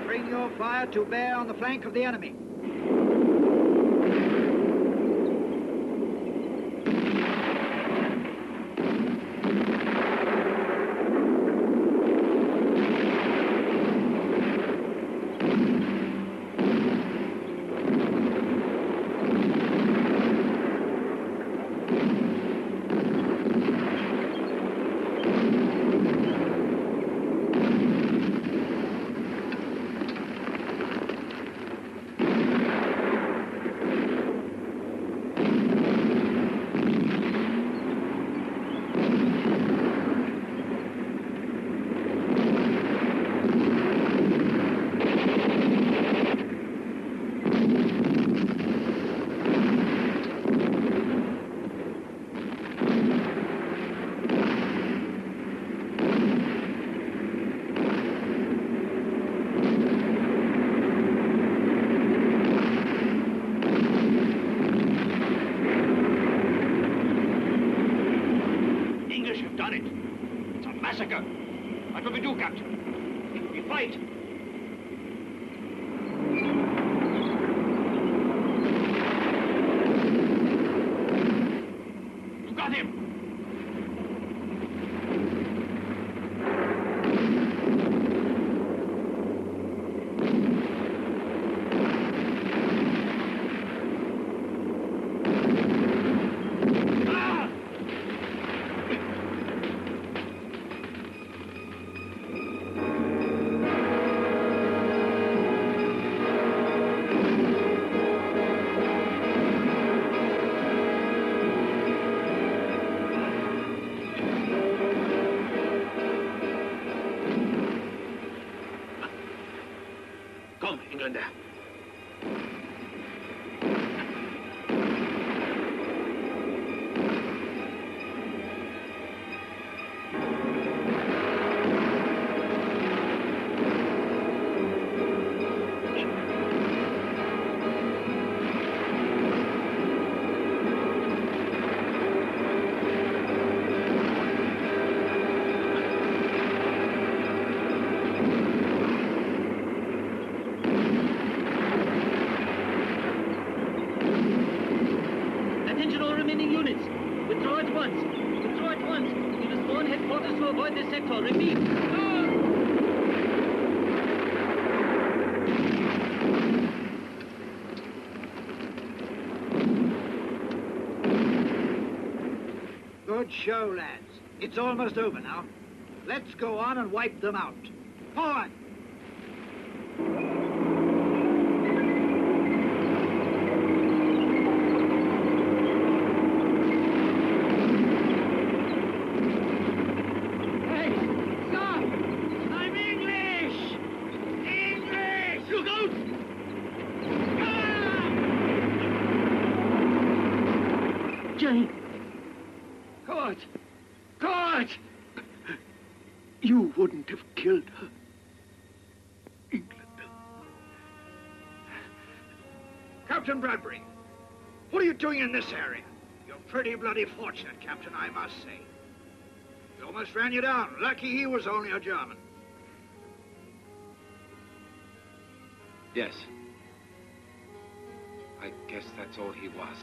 Bring your fire to bear on the flank of the enemy. What will we do, Captain? We fight. You got him. Come, Englander. Attention all remaining units. Withdraw at once. Withdraw at once. We must warn headquarters to avoid this sector. Repeat. Good show, lads. It's almost over now. Let's go on and wipe them out. Forward! Jane! God! God! You wouldn't have killed her. England. Captain Bradbury, what are you doing in this area? You're pretty bloody fortunate, Captain, I must say. He almost ran you down. Lucky he was only a German. Yes. I guess that's all he was.